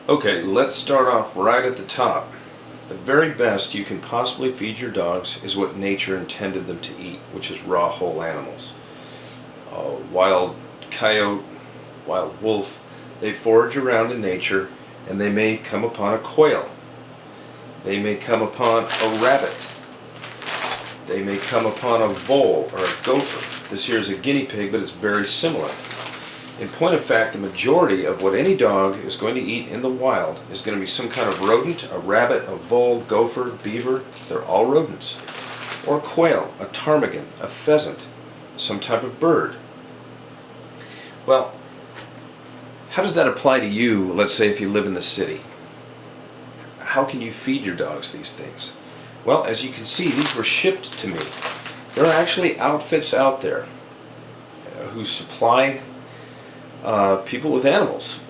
Okay, let's start off right at the top. The very best you can possibly feed your dogs is what nature intended them to eat, which is raw whole animals. Wild coyote, wild wolf, they forage around in nature and they may come upon a quail. They may come upon a rabbit. They may come upon a vole or a gopher. This here is a guinea pig, but it's very similar. In point of fact, the majority of what any dog is going to eat in the wild is going to be some kind of rodent, a rabbit, a vole, gopher, beaver. They're all rodents. Or quail, a ptarmigan, a pheasant, some type of bird. Well, how does that apply to you, let's say if you live in the city? How can you feed your dogs these things? Well, as you can see, these were shipped to me. There are actually outfits out there who supply people with animals,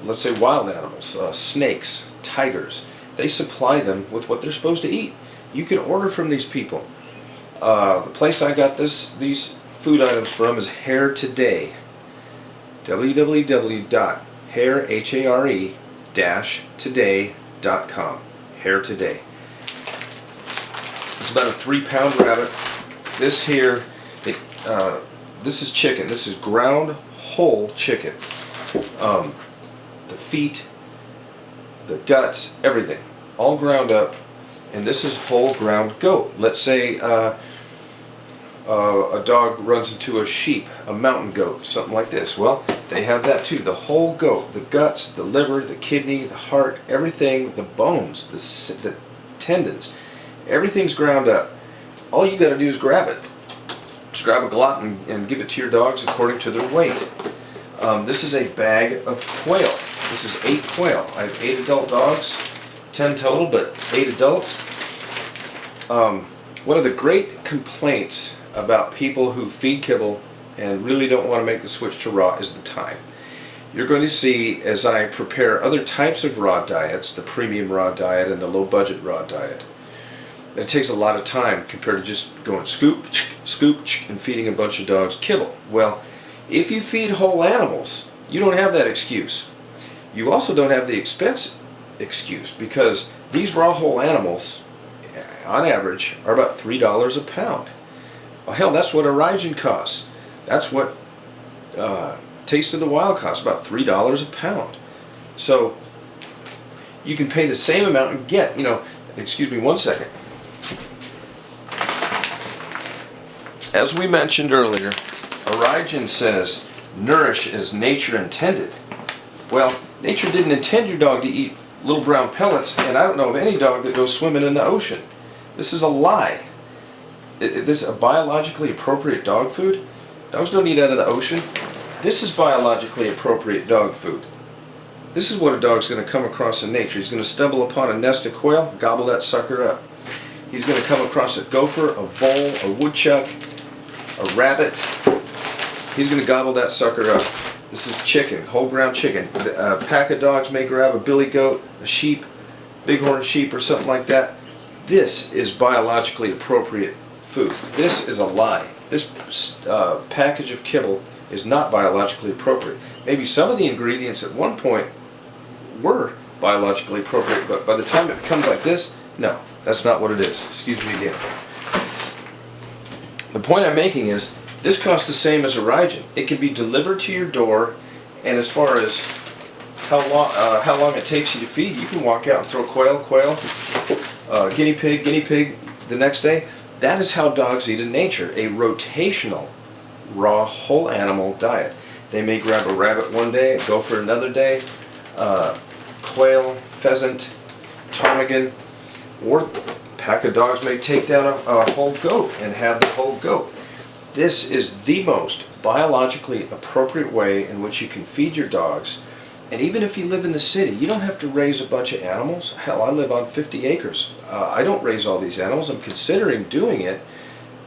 let's say wild animals, snakes, tigers. They supply them with what they're supposed to eat. You can order from these people. The place I got these food items from is Hair Today. www.hair-today.com. Hair Today. It's about a 3-pound rabbit. This here, this is chicken. This is ground whole chicken. The feet, the guts, everything, all ground up. And this is whole ground goat. Let's say a dog runs into a sheep, a mountain goat, something like this. Well, they have that too. The whole goat, the guts, the liver, the kidney, the heart, everything, the bones, the tendons, everything's ground up. All you got to do is grab it. Just grab a glot and give it to your dogs according to their weight. This is a bag of quail. This is 8 quail. I have 8 adult dogs, 10 total, but 8 adults. One of the great complaints about people who feed kibble and really don't want to make the switch to raw is the time. You're going to see as I prepare other types of raw diets, the premium raw diet and the low budget raw diet, it takes a lot of time compared to just going scoop, scoop, and feeding a bunch of dogs kibble. Well, if you feed whole animals, you don't have that excuse. You also don't have the expense excuse because these raw whole animals, on average, are about $3 a pound. Well, hell, that's what Origen costs. That's what Taste of the Wild costs, about $3 a pound. So you can pay the same amount and get, excuse me one second. As we mentioned earlier, Origen says, nourish as nature intended. Well, nature didn't intend your dog to eat little brown pellets, and I don't know of any dog that goes swimming in the ocean. This is a lie. This is a biologically appropriate dog food. Dogs don't eat out of the ocean. This is biologically appropriate dog food. This is what a dog's going to come across in nature. He's going to stumble upon a nest of quail, gobble that sucker up. He's going to come across a gopher, a vole, a woodchuck, a rabbit. He's going to gobble that sucker up. This is chicken, whole ground chicken. A pack of dogs may grab a billy goat, a sheep, bighorn sheep or something like that. This is biologically appropriate food. This is a lie. This package of kibble is not biologically appropriate. Maybe some of the ingredients at one point were biologically appropriate, but by the time it becomes like this, no, that's not what it is. Excuse me again. The point I'm making is, this costs the same as Origen. It can be delivered to your door, and as far as how long it takes you to feed, you can walk out and throw quail, guinea pig, the next day. That is how dogs eat in nature, a rotational, raw, whole animal diet. They may grab a rabbit one day, a gopher another day, quail, pheasant, ptarmigan, or a pack of dogs may take down a whole goat and have the whole goat. This is the most biologically appropriate way in which you can feed your dogs. And even if you live in the city, you don't have to raise a bunch of animals. Hell, I live on 50 acres. I don't raise all these animals. I'm considering doing it.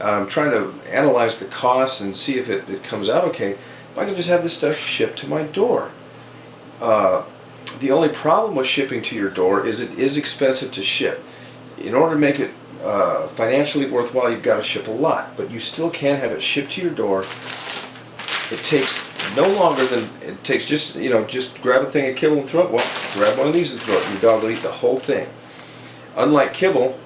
I'm trying to analyze the costs and see if it comes out okay. If I can just have this stuff shipped to my door. The only problem with shipping to your door is it is expensive to ship. In order to make it financially worthwhile, you've got to ship a lot, but you still can have it shipped to your door. It takes no longer than it takes. Just, you know, just grab a thing of kibble and throw it. Well, grab one of these and throw it. Your dog will eat the whole thing. Unlike kibble,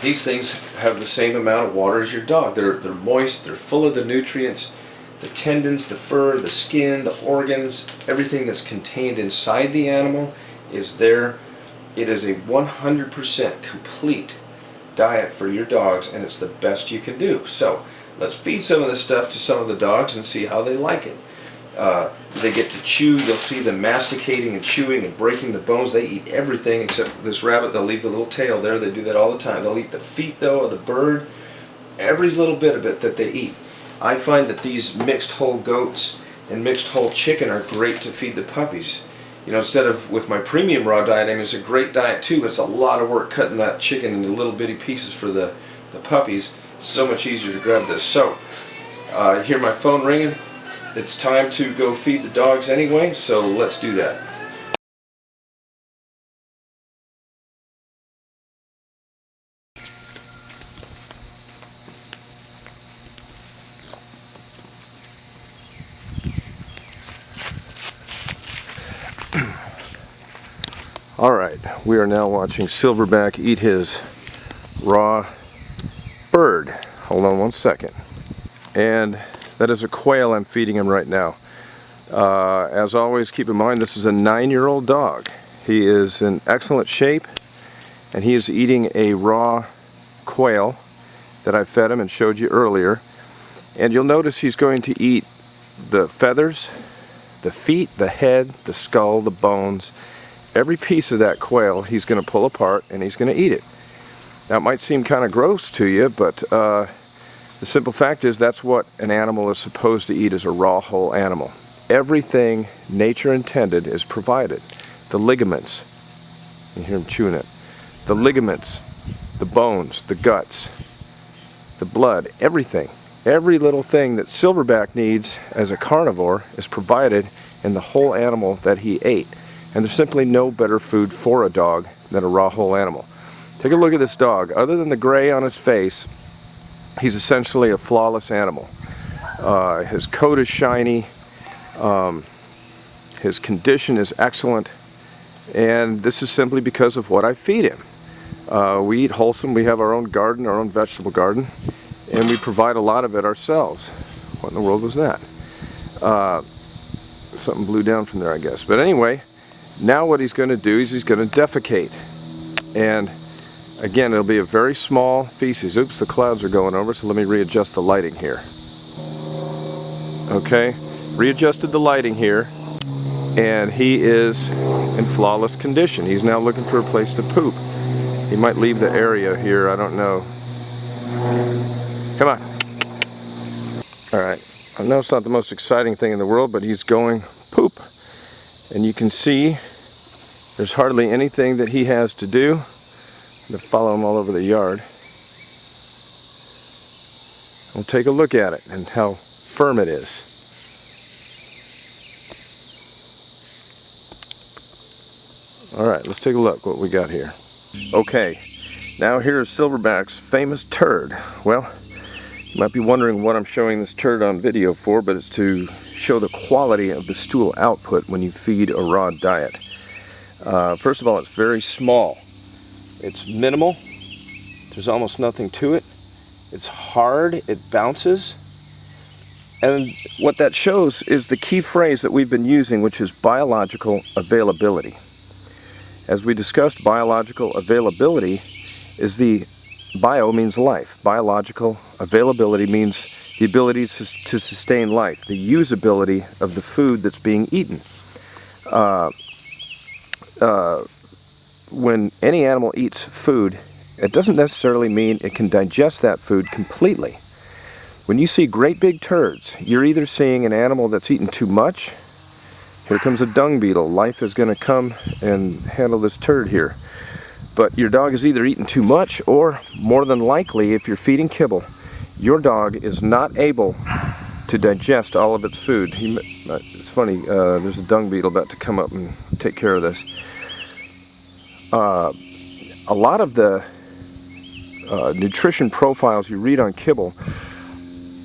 these things have the same amount of water as your dog. They're moist, they're full of the nutrients, the tendons, the fur, the skin, the organs, everything that's contained inside the animal is there. It is a 100% complete diet for your dogs, and it's the best you can do. So let's feed some of this stuff to some of the dogs and see how they like it. They get to chew. You'll see them masticating and chewing and breaking the bones. They eat everything except this rabbit. They'll leave the little tail there. They do that all the time. They'll eat the feet, though, of the bird. Every little bit of it that they eat. I find that these mixed whole goats and mixed whole chicken are great to feed the puppies. You know, instead of with my premium raw diet, I mean, it's a great diet too, but it's a lot of work cutting that chicken into little bitty pieces for the puppies. It's so much easier to grab this. So, you hear my phone ringing. It's time to go feed the dogs anyway, so let's do that. Alright, we are now watching Silverback eat his raw bird. Hold on one second. And that is a quail I'm feeding him right now. As always, keep in mind this is a 9-year-old dog. He is in excellent shape, and he is eating a raw quail that I fed him and showed you earlier. And you'll notice he's going to eat the feathers, the feet, the head, the skull, the bones. Every piece of that quail he's going to pull apart and he's going to eat it. Now it might seem kind of gross to you, but the simple fact is that's what an animal is supposed to eat, is a raw whole animal. Everything nature intended is provided. The ligaments, you hear him chewing it, the ligaments, the bones, the guts, the blood, everything. Every little thing that Silverback needs as a carnivore is provided in the whole animal that he ate. And there's simply no better food for a dog than a raw whole animal. Take a look at this dog. Other than the gray on his face, he's essentially a flawless animal. His coat is shiny, his condition is excellent, and this is simply because of what I feed him. We eat wholesome. We have our own garden, our own vegetable garden, and we provide a lot of it ourselves. What in the world was that? Something blew down from there, I guess. But anyway, now what he's going to do is he's going to defecate. And again, it'll be a very small feces. Oops, the clouds are going over, so let me readjust the lighting here. Okay, readjusted the lighting here, and he is in flawless condition. He's now looking for a place to poop. He might leave the area here, I don't know. Come on. Alright, I know it's not the most exciting thing in the world, but he's going poop. And you can see there's hardly anything that he has to do. I'm going to follow him all over the yard. We'll take a look at it and how firm it is. Alright, let's take a look what we got here. Okay, now here's Silverback's famous turd. Well, you might be wondering what I'm showing this turd on video for, but it's to show the quality of the stool output when you feed a raw diet. First of all, it's very small. It's minimal. There's almost nothing to it. It's hard. It bounces. And what that shows is the key phrase that we've been using, which is biological availability. As we discussed, biological availability is bio means life. Biological availability means the ability to sustain life, the usability of the food that's being eaten. When any animal eats food, it doesn't necessarily mean it can digest that food completely. When you see great big turds, you're either seeing an animal that's eaten too much. Here comes a dung beetle. Life is going to come and handle this turd here. But your dog is either eating too much, or more than likely, if you're feeding kibble, your dog is not able to digest all of its food. It's funny, there's a dung beetle about to come up and take care of this. A lot of the nutrition profiles you read on kibble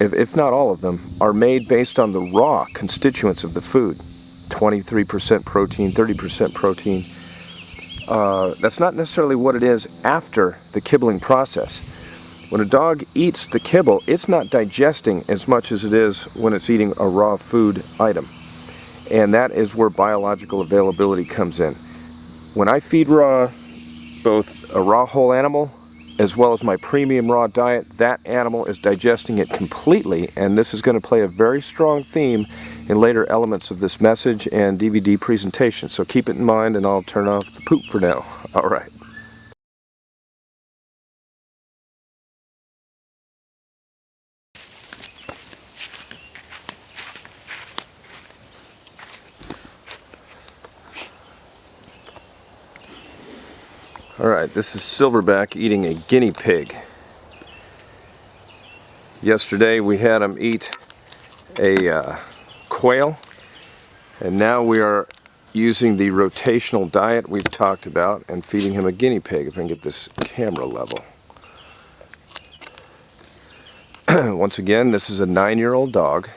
if not all of them, are made based on the raw constituents of the food. 23% protein, 30% protein. That's not necessarily what it is after the kibbling process. When a dog eats the kibble, it's not digesting as much as it is when it's eating a raw food item. And that is where biological availability comes in. When I feed raw, both a raw whole animal as well as my premium raw diet, that animal is digesting it completely, and this is going to play a very strong theme in later elements of this message and DVD presentation. So keep it in mind, and I'll turn off the poop for now. All right. Alright, this is Silverback eating a guinea pig. Yesterday we had him eat a quail, and now we are using the rotational diet we've talked about and feeding him a guinea pig, if I can get this camera level. Once again, this is a 9-year-old dog,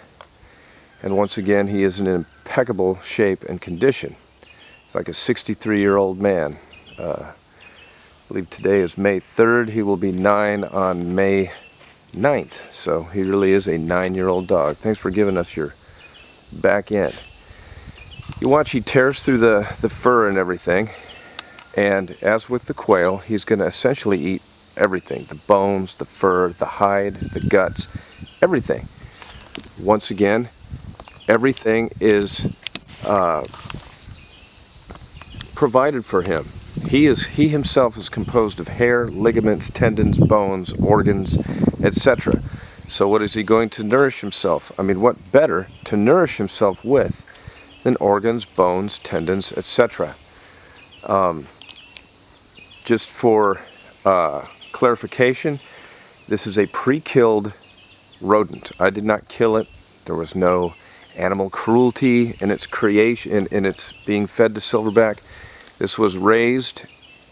and once again he is in impeccable shape and condition. It's like a 63-year-old man. I believe today is May 3rd. He will be 9 on May 9th. So he really is a 9-year-old dog. Thanks for giving us your back end. You watch, he tears through the fur and everything. And as with the quail, he's going to essentially eat everything. The bones, the fur, the hide, the guts, everything. Once again, everything is provided for him. He himself is composed of hair, ligaments, tendons, bones, organs, etc. So what is he going to nourish himself? I mean, what better to nourish himself with than organs, bones, tendons, etc. Just for clarification, this is a pre-killed rodent. I did not kill it. There was no animal cruelty in its creation, in its being fed to Silverback. This was raised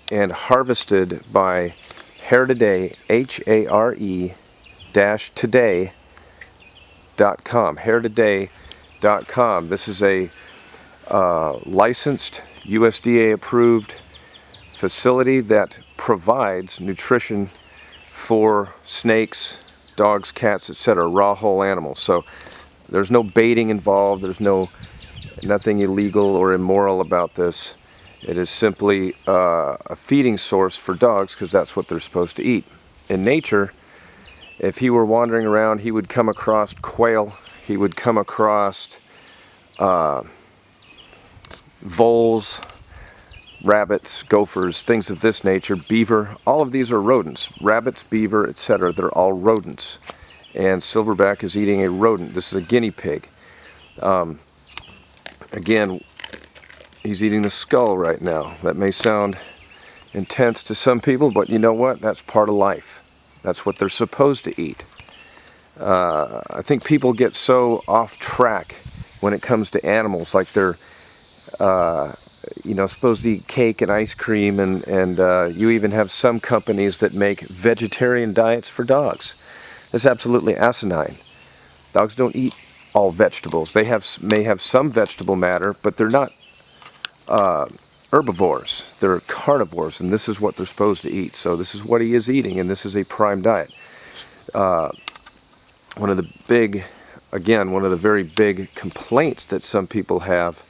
and harvested by Hare Today, HARE-today.com, HAREtoday.com. This is a licensed, USDA-approved facility that provides nutrition for snakes, dogs, cats, etc., raw whole animals. So there's no baiting involved. There's nothing illegal or immoral about this. It is simply a feeding source for dogs because that's what they're supposed to eat. In nature, if he were wandering around, he would come across quail, he would come across voles, rabbits, gophers, things of this nature, beaver. All of these are rodents. Rabbits, beaver, etc. They're all rodents. And Silverback is eating a rodent. This is a guinea pig. Again, he's eating the skull right now. That may sound intense to some people, but you know what? That's part of life. That's what they're supposed to eat. I think people get so off track when it comes to animals, like they're supposed to eat cake and ice cream, and you even have some companies that make vegetarian diets for dogs. That's absolutely asinine. Dogs don't eat all vegetables. They may have some vegetable matter, but they're not herbivores. They're carnivores, and this is what they're supposed to eat. So this is what he is eating, and this is a prime diet. One of the very big complaints that some people have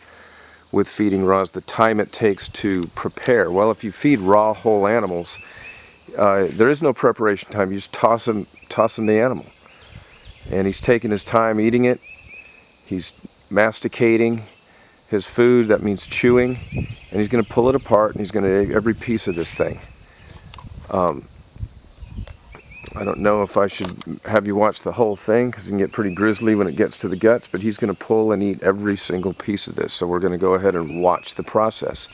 with feeding raw is the time it takes to prepare. Well, if you feed raw whole animals, there is no preparation time. You just toss him the animal, and he's taking his time eating it. He's masticating his food. That means chewing, and he's going to pull it apart, and he's going to eat every piece of this thing. I don't know if I should have you watch the whole thing because it can get pretty grisly when it gets to the guts, but he's going to pull and eat every single piece of this. So we're going to go ahead and watch the process.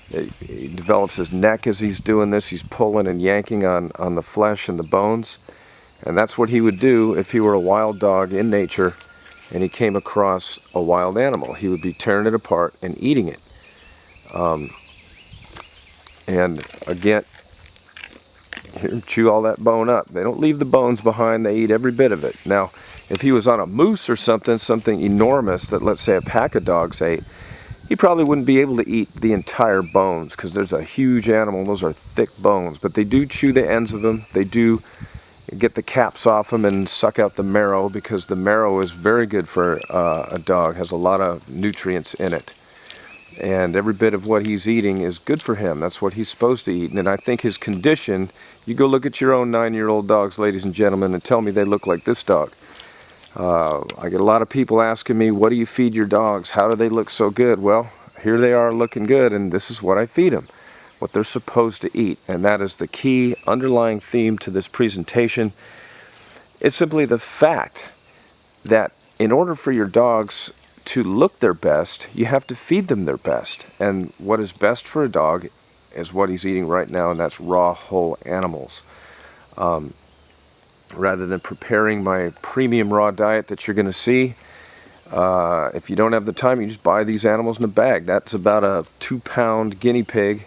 He develops his neck as he's doing this. He's pulling and yanking on the flesh and the bones, and that's what he would do if he were a wild dog in nature and he came across a wild animal. He would be tearing it apart and eating it. And again, chew all that bone up. They don't leave the bones behind, they eat every bit of it. Now, if he was on a moose or something enormous that, let's say, a pack of dogs ate, he probably wouldn't be able to eat the entire bones, because there's a huge animal. Those are thick bones, but they do chew the ends of them. They do get the caps off them and suck out the marrow, because the marrow is very good for a dog. Has a lot of nutrients in it, and every bit of what he's eating is good for him. That's what he's supposed to eat. And I think his condition, you go look at your own 9-year-old dogs, ladies and gentlemen, and tell me they look like this dog. I get a lot of people asking me, what do you feed your dogs? How do they look so good? Well, here they are looking good, and this is what I feed them, what they're supposed to eat. And that is the key underlying theme to this presentation. It's simply the fact that in order for your dogs to look their best, you have to feed them their best. And what is best for a dog is what he's eating right now, and that's raw, whole animals. Rather than preparing my premium raw diet that you're going to see, if you don't have the time, you just buy these animals in a bag. That's about a 2-pound guinea pig.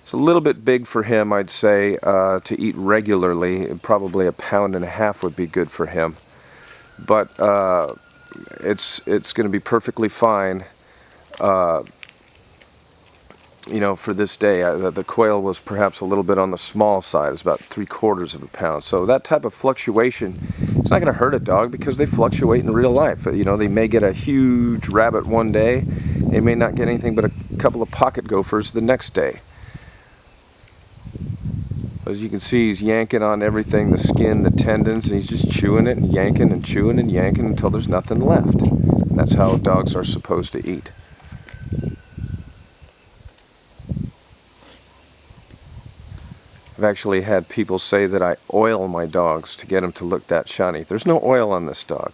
It's a little bit big for him, I'd say, to eat regularly. Probably 1.5 pounds would be good for him. But it's going to be perfectly fine, you know, for this day. The quail was perhaps a little bit on the small side. It's about 3/4 pound. So that type of fluctuation, it's not going to hurt a dog, because they fluctuate in real life. You know, they may get a huge rabbit one day. They may not get anything but a couple of pocket gophers the next day. As you can see, he's yanking on everything, the skin, the tendons, and he's just chewing it and yanking and chewing and yanking until there's nothing left. And that's how dogs are supposed to eat. I've actually had people say that I oil my dogs to get them to look that shiny. There's no oil on this dog.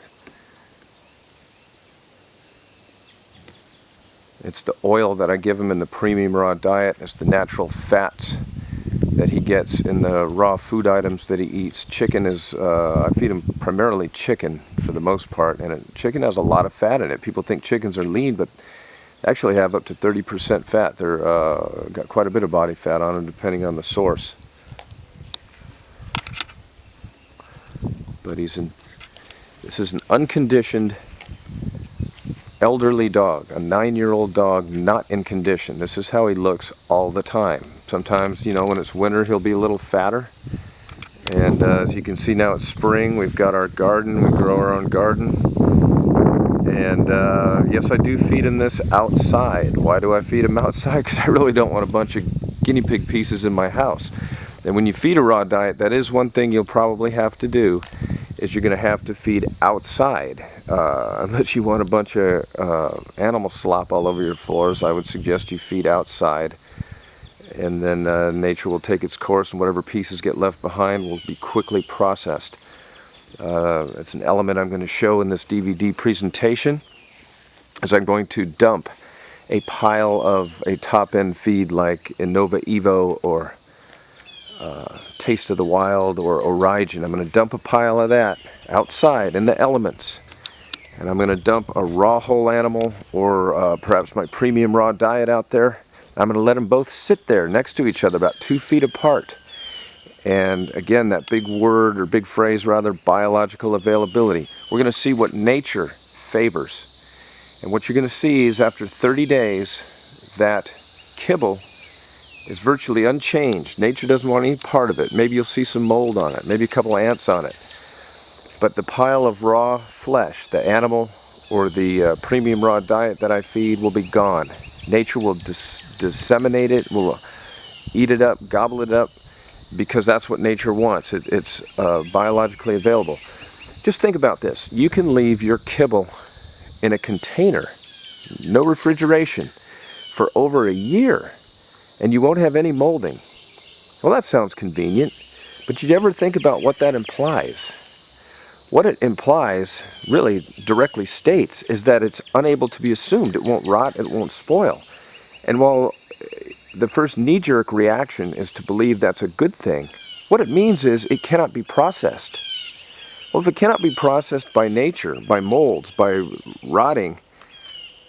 It's the oil that I give him in the premium raw diet. It's the natural fats that he gets in the raw food items that he eats. Chicken is, I feed him primarily chicken for the most part, and chicken has a lot of fat in it. People think chickens are lean, but they actually have up to 30% fat. They're got quite a bit of body fat on them, depending on the source. But this is an unconditioned elderly dog, a 9-year-old dog, not in condition. This is how he looks all the time. Sometimes, you know, when it's winter, he'll be a little fatter. And as you can see now, it's spring. We've got our garden. We grow our own garden. And yes, I do feed him this outside. Why do I feed him outside? Because I really don't want a bunch of guinea pig pieces in my house. And when you feed a raw diet, that is one thing you'll probably have to do, is you're going to have to feed outside. Unless you want a bunch of animal slop all over your floors, I would suggest you feed outside. And then nature will take its course, and whatever pieces get left behind will be quickly processed. It's an element I'm going to show in this DVD presentation, as I'm going to dump a pile of a top-end feed like Innova Evo or Taste of the Wild or Origen. I'm going to dump a pile of that outside in the elements. And I'm going to dump a raw whole animal or perhaps my premium raw diet out there. I'm going to let them both sit there next to each other, about 2 feet apart. And again, that big word, or big phrase rather, biological availability. We're going to see what nature favors. And what you're going to see is after 30 days, that kibble is virtually unchanged. Nature doesn't want any part of it. Maybe you'll see some mold on it, maybe a couple ants on it. But the pile of raw flesh, the animal or the premium raw diet that I feed, will be gone. Nature will disseminate it, will eat it up, gobble it up, because that's what nature wants. It's biologically available. Just think about this. You can leave your kibble in a container, no refrigeration, for over a year, and you won't have any molding. Well, that sounds convenient, but did you ever think about what that implies? What it implies, really directly states, is that it's unable to be assumed. It won't rot, it won't spoil. And while the first knee-jerk reaction is to believe that's a good thing, what it means is it cannot be processed. Well, if it cannot be processed by nature, by molds, by rotting,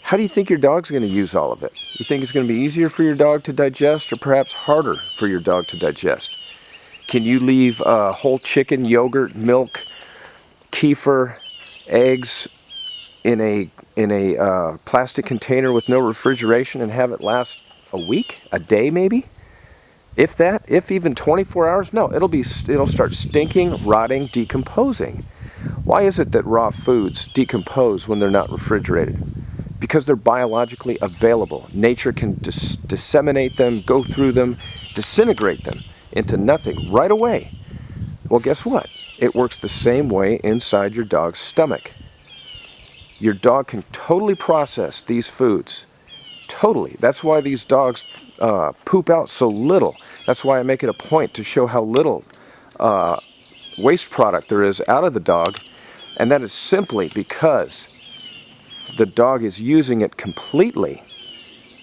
how do you think your dog's going to use all of it? You think it's going to be easier for your dog to digest, or perhaps harder for your dog to digest? Can you leave whole chicken, yogurt, milk, kefir, eggs in a plastic container with no refrigeration and have it last a week, a day maybe? If that, if even 24 hours? No, it'll start stinking, rotting, decomposing. Why is it that raw foods decompose when they're not refrigerated? Because they're biologically available. Nature can disseminate them, go through them, disintegrate them into nothing right away. Well, guess what? It works the same way inside your dog's stomach. Your dog can totally process these foods. Totally. That's why these dogs poop out so little. That's why I make it a point to show how little waste product there is out of the dog. And that is simply because the dog is using it completely,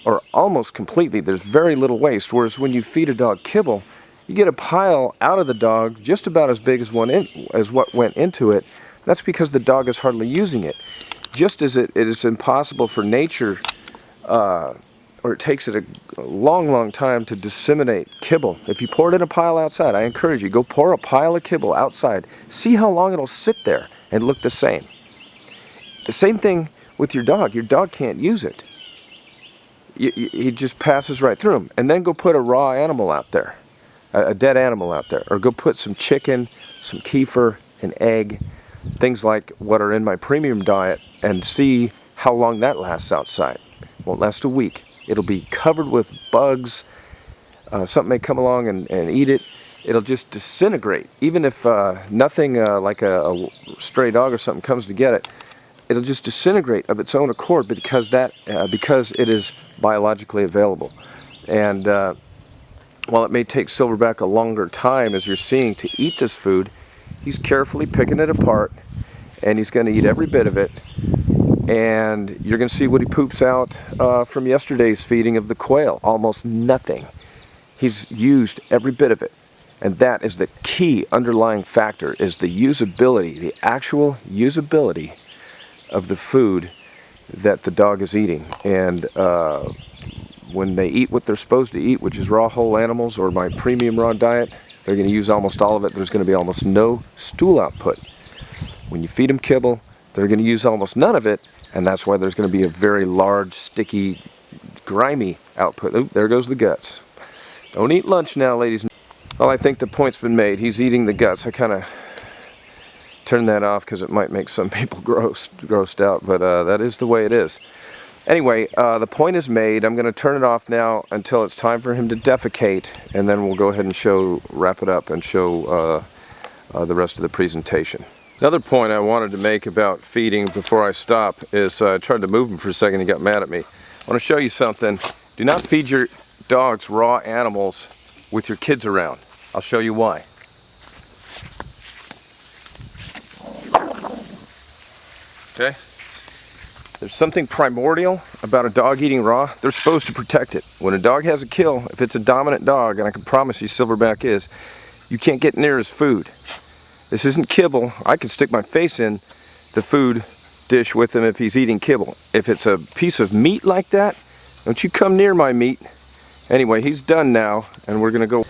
or almost completely. There's very little waste. Whereas when you feed a dog kibble, you get a pile out of the dog just about as big as what went into it. That's because the dog is hardly using it. Just as it is impossible for nature, or it takes it a long time to disseminate kibble. If you pour it in a pile outside, I encourage you, go pour a pile of kibble outside. See how long it'll sit there and look the same. The same thing with your dog. Your dog can't use it. He just passes right through them. And then go put a raw animal out there, a dead animal out there, or go put some chicken, some kefir, an egg, things like what are in my premium diet, and see how long that lasts outside. It won't last a week. It'll be covered with bugs. Something may come along and eat it. It'll just disintegrate. Even if nothing like a stray dog or something comes to get it, it'll just disintegrate of its own accord because it is biologically available. And while it may take Silverback a longer time, as you're seeing, to eat this food, he's carefully picking it apart, and he's going to eat every bit of it. And you're going to see what he poops out from yesterday's feeding of the quail. Almost nothing. He's used every bit of it. And that is the key underlying factor, is the usability, the actual usability of the food that the dog is eating. And when they eat what they're supposed to eat, which is raw whole animals or my premium raw diet, they're going to use almost all of it. There's going to be almost no stool output. When you feed them kibble, they're going to use almost none of it, and that's why there's going to be a very large, sticky, grimy output. Oop, there goes the guts. Don't eat lunch now, ladies. Well, I think the point's been made. He's eating the guts. I kind of turned that off because it might make some people grossed out, but that is the way it is. Anyway, the point is made. I'm going to turn it off now until it's time for him to defecate, and then we'll go ahead and wrap it up and show the rest of the presentation. Another point I wanted to make about feeding before I stop is I tried to move him for a second. He got mad at me. I want to show you something. Do not feed your dogs raw animals with your kids around. I'll show you why. Okay? There's something primordial about a dog eating raw. They're supposed to protect it. When a dog has a kill, if it's a dominant dog, and I can promise you Silverback is, you can't get near his food. This isn't kibble. I can stick my face in the food dish with him if he's eating kibble. If it's a piece of meat like that, don't you come near my meat. Anyway, he's done now, and we're gonna go.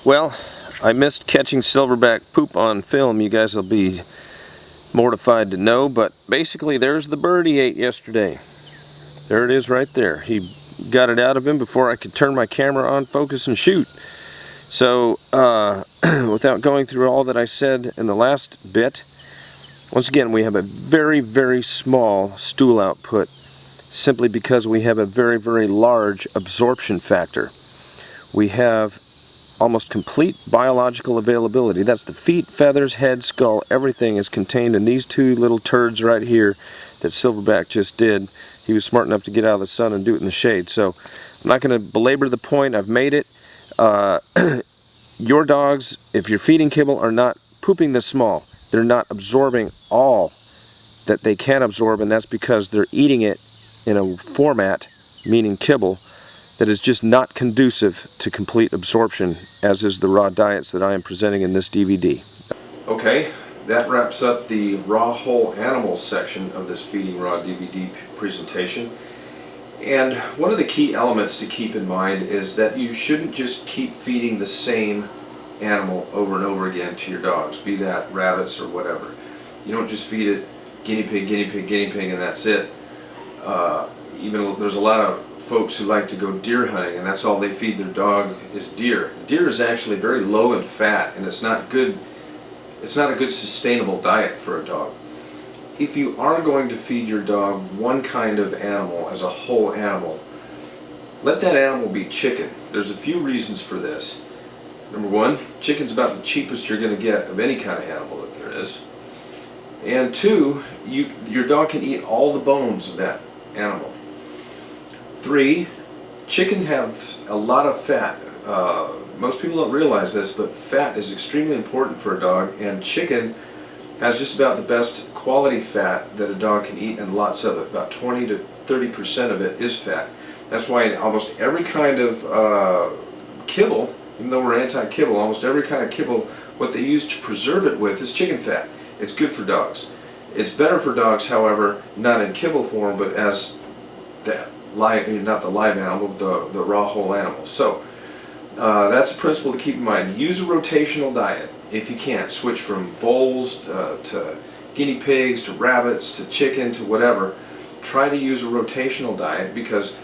Well, I missed catching Silverback poop on film. You guys will be mortified to know, but basically there's the bird he ate yesterday. There it is right there. He got it out of him before I could turn my camera on, focus, and shoot. So, without going through all that I said in the last bit, once again, we have a very small stool output simply because we have a very large absorption factor. We have almost complete biological availability. That's the feet, feathers, head, skull, everything is contained in these two little turds right here that Silverback just did. He was smart enough to get out of the sun and do it in the shade. So, I'm not going to belabor the point. I've made it. Your dogs, if you're feeding kibble, are not pooping this small. They're not absorbing all that they can absorb, and that's because they're eating it in a format, meaning kibble, that is just not conducive to complete absorption, as is the raw diets that I am presenting in this DVD. Okay, that wraps up the raw whole animals section of this Feeding Raw DVD presentation. And one of the key elements to keep in mind is that you shouldn't just keep feeding the same animal over and over again to your dogs, be that rabbits or whatever. You don't just feed it guinea pig, guinea pig, guinea pig, and that's it. Even there's a lot of folks who like to go deer hunting, and that's all they feed their dog is deer. Deer is actually very low in fat, and it's not good. It's not a good sustainable diet for a dog. If you are going to feed your dog one kind of animal as a whole animal, let that animal be chicken. There's a few reasons for this. Number one, chicken's about the cheapest you're going to get of any kind of animal that there is. And two, your dog can eat all the bones of that animal. Three, chicken have a lot of fat. Most people don't realize this, but fat is extremely important for a dog, and chicken has just about the best quality fat that a dog can eat, and lots of it. About 20 to 30% of it is fat. That's why in almost every kind of kibble, even though we're anti-kibble, almost every kind of kibble, what they use to preserve it with is chicken fat. It's good for dogs. It's better for dogs, however, not in kibble form, but as the live, not the live animal, the raw whole animal. So that's a principle to keep in mind. Use a rotational diet if you can. Switch from foals to guinea pigs to rabbits to chicken to whatever. Try to use a rotational diet, because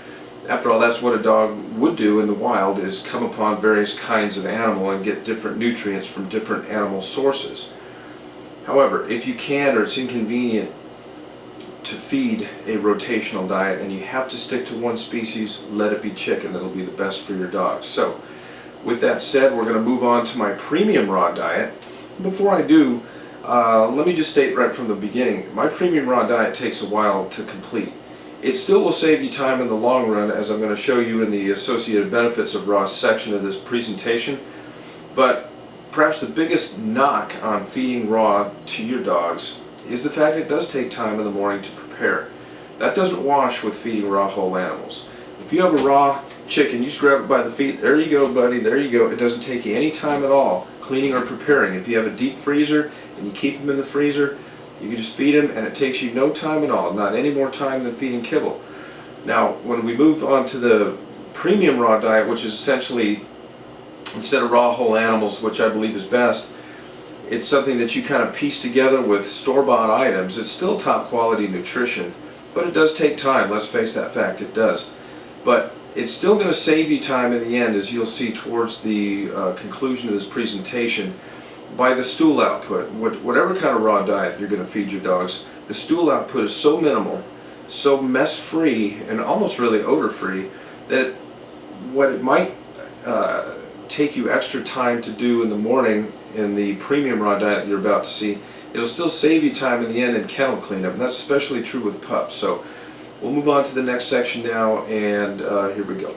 after all, that's what a dog would do in the wild, is come upon various kinds of animal and get different nutrients from different animal sources. However, if you can, or it's inconvenient to feed a rotational diet and you have to stick to one species, let it be chicken. That'll be the best for your dog. So with that said, we're going to move on to my premium raw diet. Before I do, let me just state right from the beginning, my premium raw diet takes a while to complete. It still will save you time in the long run, as I'm going to show you in the associated benefits of raw section of this presentation. But perhaps the biggest knock on feeding raw to your dogs is the fact it does take time in the morning to prepare. That doesn't wash with feeding raw whole animals. If you have a raw chicken, you just grab it by the feet, there you go buddy, there you go. It doesn't take you any time at all cleaning or preparing. If you have a deep freezer and you keep them in the freezer, you can just feed them and it takes you no time at all, not any more time than feeding kibble. Now when we move on to the premium raw diet, which is essentially, instead of raw whole animals, which I believe is best, it's something that you kind of piece together with store-bought items. It's still top quality nutrition, but it does take time. Let's face that fact, it does. But it's still going to save you time in the end, as you'll see towards the conclusion of this presentation, by the stool output. Whatever kind of raw diet you're going to feed your dogs, the stool output is so minimal, so mess-free, and almost really odor-free, that what it might take you extra time to do in the morning in the premium raw diet you're about to see, it'll still save you time in the end in kennel cleanup, and that's especially true with pups. So we'll move on to the next section now, and here we go.